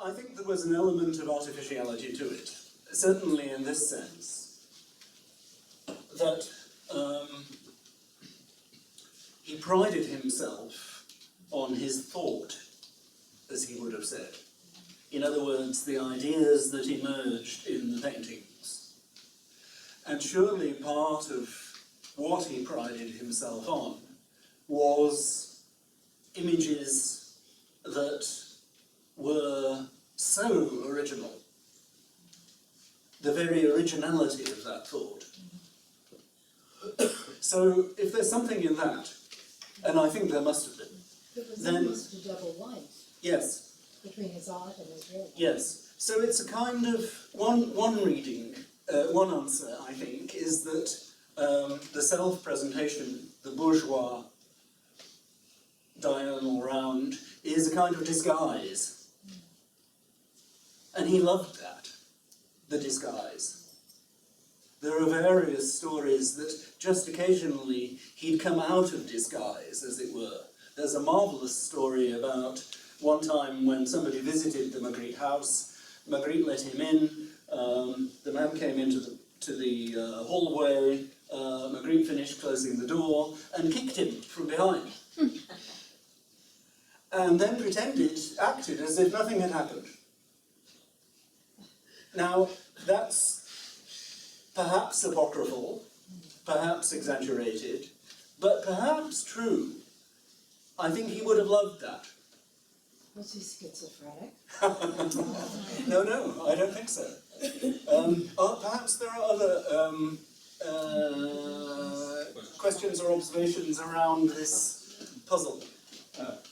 I think there was an element of artificiality to it, certainly in this sense, that he prided himself on his thought, as he would have said. In other words, the ideas that emerged in the paintings. And surely part of what he prided himself on was images that were so original, the very originality of that thought. So if there's something in that, and I think there must have been, then almost a double life. Yes. Between his art and his real life. Yes. So it's a kind of one reading, one answer, I think, is that the self-presentation, the bourgeois diurnal round, is a kind of disguise. And he loved that, the disguise. There are various stories that just occasionally he'd come out of disguise, as it were. There's a marvellous story about one time when somebody visited the Magritte house. Magritte let him in. The man came into the hallway. Magritte finished closing the door and kicked him from behind. And then acted as if nothing had happened. Now, that's perhaps apocryphal, perhaps exaggerated, but perhaps true. I think he would have loved that. Was he schizophrenic? No, I don't think so. Perhaps there are other questions or observations around this puzzle.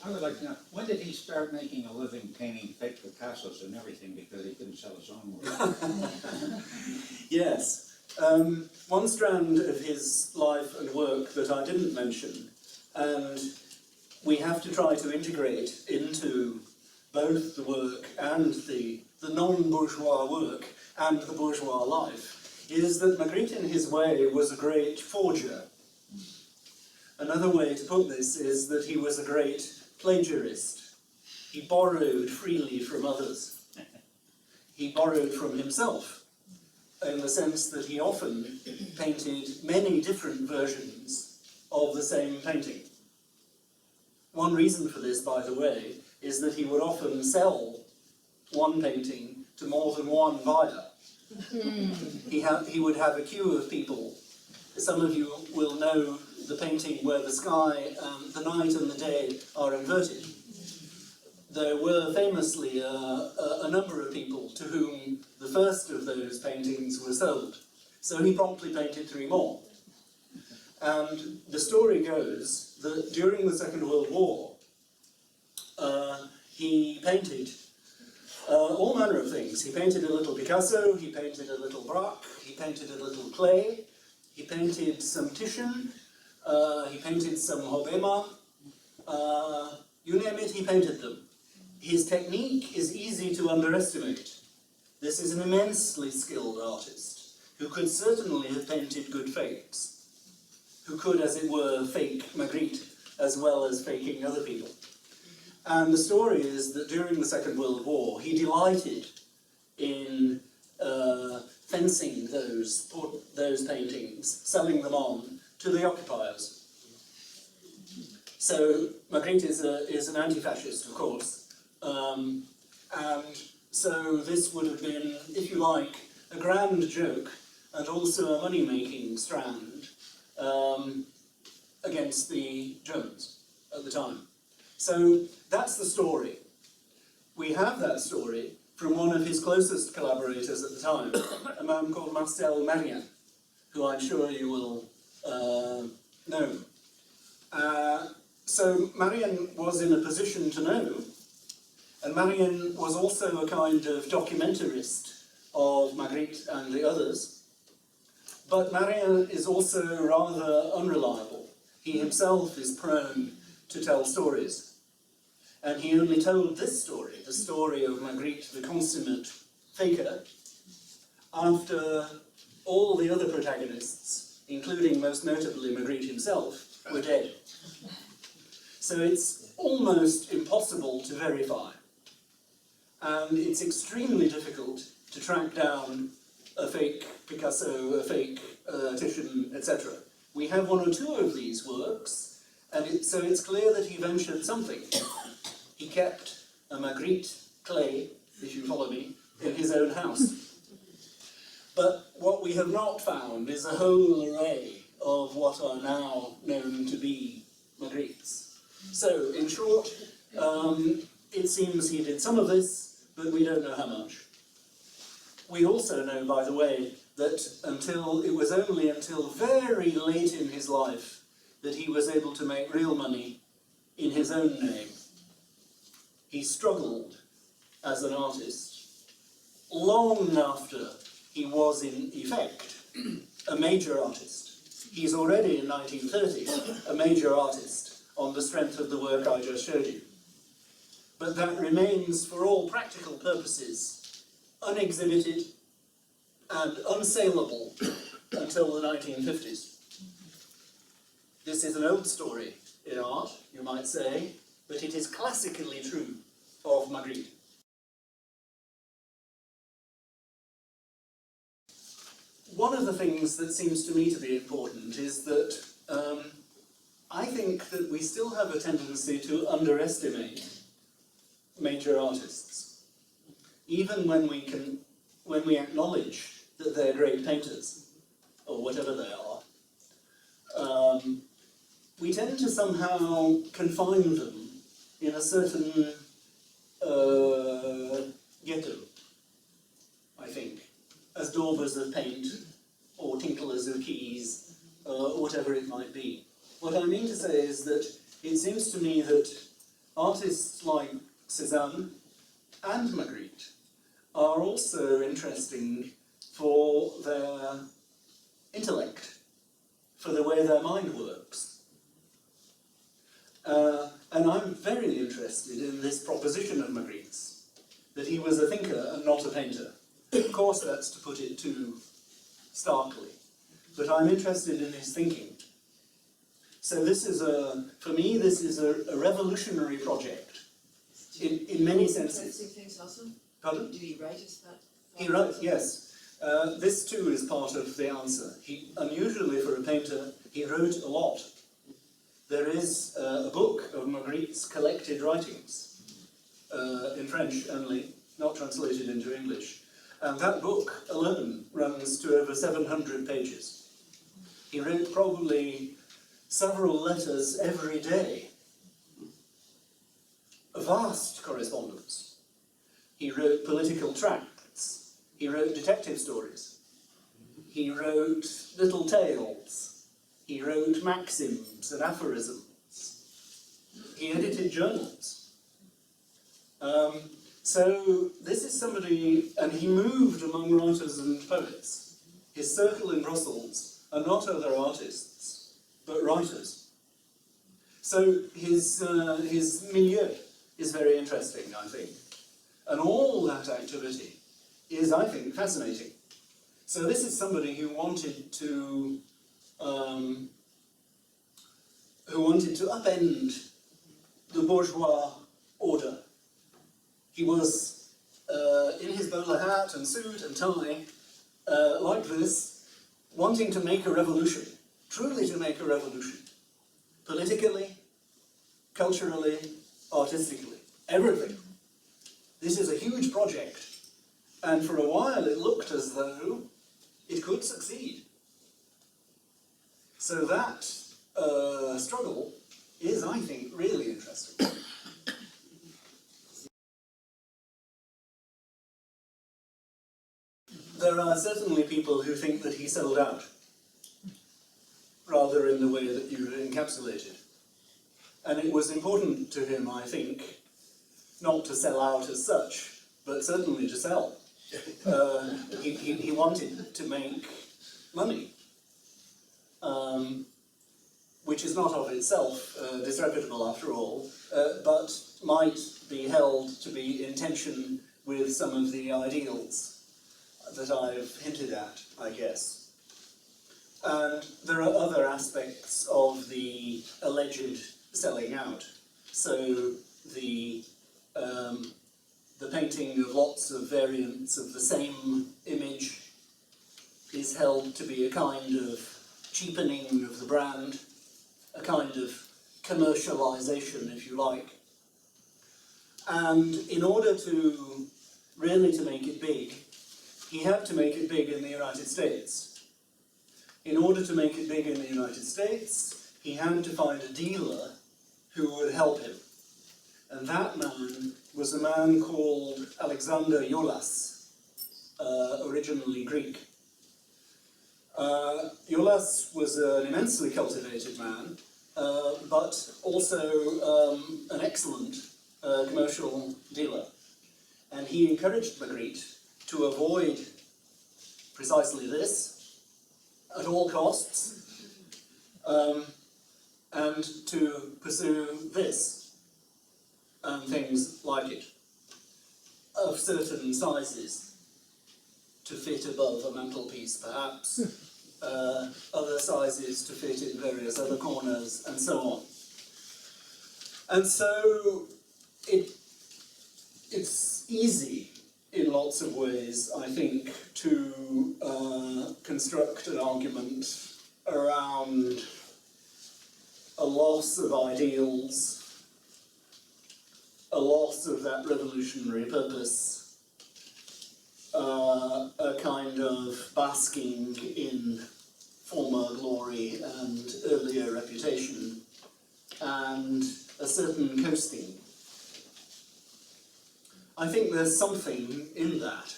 I would like to know, when did he start making a living painting fake Picassos and everything because he couldn't sell his own work? Yes. One strand of his life and work that I didn't mention, and we have to try to integrate into both the work and the non-bourgeois work and the bourgeois life, is that Magritte in his way was a great forger. Another way to put this is that he was a great plagiarist. He borrowed freely from others. He borrowed from himself, in the sense that he often painted many different versions of the same painting. One reason for this, by the way, is that he would often sell one painting to more than one buyer. He would have a queue of people. Some of you will know the painting where the sky, the night and the day are inverted. There were famously a number of people to whom the first of those paintings were sold. So he promptly painted 3 more. And the story goes that during the Second World War, he painted all manner of things. He painted a little Picasso, he painted a little Braque, he painted a little Klee, he painted some Titian, he painted some Hobbema, you name it, he painted them. His technique is easy to underestimate. This is an immensely skilled artist, who could certainly have painted good fakes, who could, as it were, fake Magritte, as well as faking other people. And the story is that during the Second World War, he delighted in fencing those paintings, selling them on to the occupiers. So Magritte is an anti-fascist, of course, and so this would have been, if you like, a grand joke and also a money-making strand against the Germans at the time. So that's the story. We have that story from one of his closest collaborators at the time, a man called Marcel Marien, who I'm sure you will know. So Marien was in a position to know, and Marien was also a kind of documentarist of Magritte and the others. But Marien is also rather unreliable. He himself is prone to tell stories. And he only told this story, the story of Magritte, the consummate faker, after all the other protagonists, including most notably Magritte himself, were dead. So it's almost impossible to verify. and it's extremely difficult to track down a fake Picasso, a fake Titian, etc. We have one or two of these works, and so it's clear that he ventured something. He kept a Magritte clay, if you follow me, in his own house. But what we have not found is a whole array of what are now known to be Magrittes. So, in short, it seems he did some of this, but we don't know how much. We also know, by the way, that it was only until very late in his life that he was able to make real money in his own name. He struggled as an artist long after he was, in effect, a major artist. He's already, in 1930, a major artist on the strength of the work I just showed you. But that remains, for all practical purposes, unexhibited and unsaleable until the 1950s. This is an old story in art, you might say, but it is classically true of Magritte. One of the things that seems to me to be important is that I think that we still have a tendency to underestimate major artists, even when we acknowledge that they're great painters, or whatever they are. We tend to somehow confine them in a certain ghetto, I think, as daubers of paint, or tinklers of keys, or whatever it might be. What I mean to say is that it seems to me that artists like Cézanne and Magritte are also interesting for their intellect, for the way their mind works. And I'm very interested in this proposition of Magritte's, that he was a thinker and not a painter. Of course, that's to put it too starkly, but I'm interested in his thinking. So this is for me, this is a revolutionary project, in many senses. Things also? Pardon? Did he write his that? He wrote, yes. This too is part of the answer. Unusually for a painter, he wrote a lot. There is a book of Magritte's collected writings, in French only, not translated into English. And that book alone runs to over 700 pages. He wrote probably several letters every day. A vast correspondence. He wrote political tracts. He wrote detective stories. He wrote little tales. He wrote maxims and aphorisms. He edited journals. So this is somebody, and he moved among writers and poets. His circle in Brussels are not other artists, but writers. So his milieu is very interesting, I think. And all that activity is, I think, fascinating. So this is somebody who wanted to upend the bourgeois order. He was in his bowler hat and suit and tie, like this, wanting to make a revolution, truly to make a revolution, politically, culturally, artistically, everything. This is a huge project, and for a while it looked as though it could succeed. So that struggle is, I think, really interesting. There are certainly people who think that he sold out, rather in the way that you encapsulated. And it was important to him, I think, not to sell out as such, but certainly to sell. He wanted to make money, which is not of itself disreputable after all, but might be held to be in tension with some of the ideals that I've hinted at, I guess. And there are other aspects of the alleged selling out. So the the painting of lots of variants of the same image is held to be a kind of cheapening of the brand, a kind of commercialization, if you like. And in order to really to make it big, he had to make it big in the United States. In order to make it big in the United States, he had to find a dealer who would help him. And that man was a man called Alexander Iolas, originally Greek. Iolas was an immensely cultivated man, but also an excellent commercial dealer. And he encouraged Magritte to avoid precisely this at all costs, and to pursue this and things like it, of certain sizes, to fit above a mantelpiece perhaps, other sizes to fit in various other corners, and so on. And so it's easy in lots of ways, I think, to construct an argument around a loss of ideals, a loss of that revolutionary purpose, a kind of basking in former glory and earlier reputation, and a certain coasting. I think there's something in that.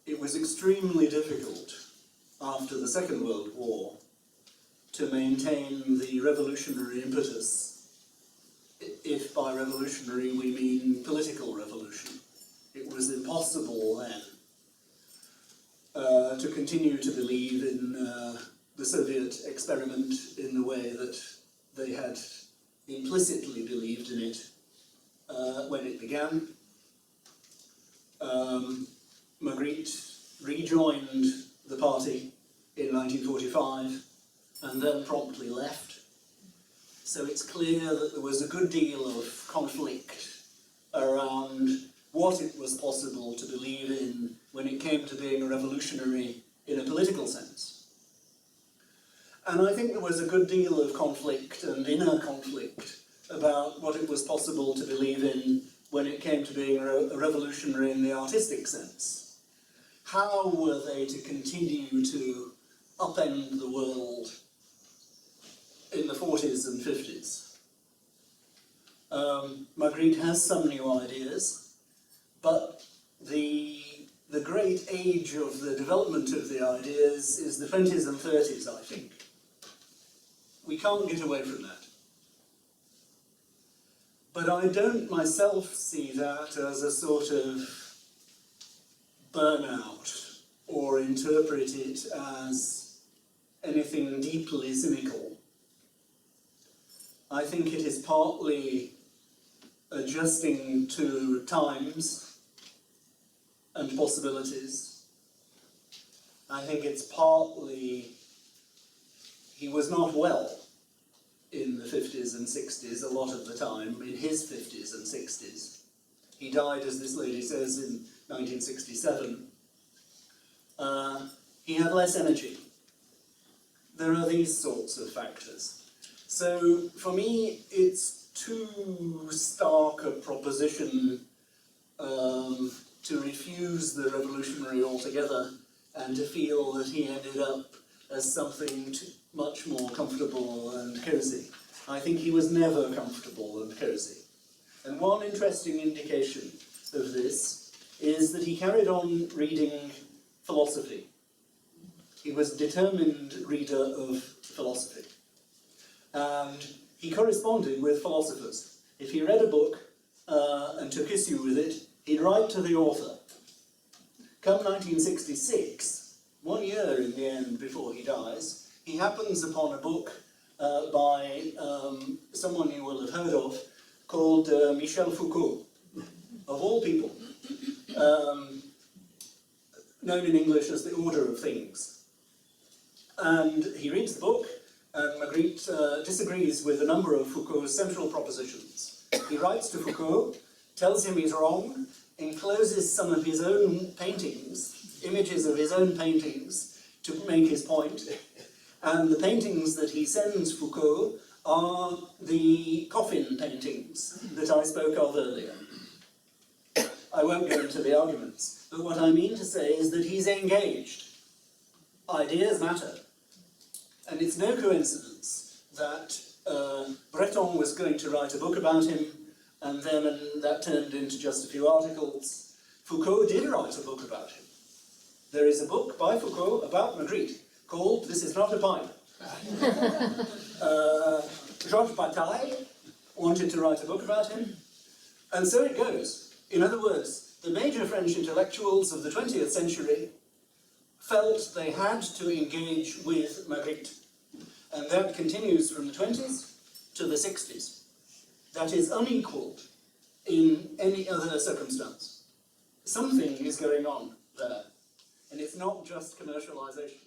It was extremely difficult after the Second World War to maintain the revolutionary impetus, if by revolutionary we mean political revolution. It was impossible then to continue to believe in the Soviet experiment in the way that they had implicitly believed in it when it began. Magritte rejoined the party in 1945 and then promptly left. So it's clear that there was a good deal of conflict around what it was possible to believe in when it came to being a revolutionary in a political sense. And I think there was a good deal of conflict and inner conflict about what it was possible to believe in when it came to being a revolutionary in the artistic sense. How were they to continue to upend the world in the 40s and 50s? Magritte has some new ideas, but the great age of the development of the ideas is the 20s and 30s, I think. We can't get away from that. But I don't myself see that as a sort of burnout, or interpret it as anything deeply cynical. I think it is partly adjusting to times and possibilities. I think it's partly he was not well in the 50s and 60s a lot of the time, in his 50s and 60s. He died, as this lady says, in 1967. He had less energy. There are these sorts of factors. So for me, it's too stark a proposition to refuse the revolutionary altogether and to feel that he ended up as something much more comfortable and cosy. I think he was never comfortable and cosy. And one interesting indication of this is that he carried on reading philosophy. He was a determined reader of philosophy. And he corresponded with philosophers. If he read a book and took issue with it, he'd write to the author. Come 1966, 1 year in the end before he dies, he happens upon a book by someone you will have heard of, called Michel Foucault, of all people, known in English as The Order of Things. And he reads the book, and Magritte disagrees with a number of Foucault's central propositions. He writes to Foucault tells him he's wrong, encloses some of his own paintings, images of his own paintings, to make his point. And the paintings that he sends Foucault are the coffin paintings that I spoke of earlier. I won't go into the arguments, but what I mean to say is that he's engaged. Ideas matter. And it's no coincidence that Breton was going to write a book about him, and then that turned into just a few articles. Foucault did write a book about him. There is a book by Foucault about Magritte called This Is Not a Pipe. Georges Bataille wanted to write a book about him, and so it goes. In other words, the major French intellectuals of the 20th century felt they had to engage with Magritte, and that continues from the 20s to the 60s. That is unequalled in any other circumstance. Something is going on there, and it's not just commercialization.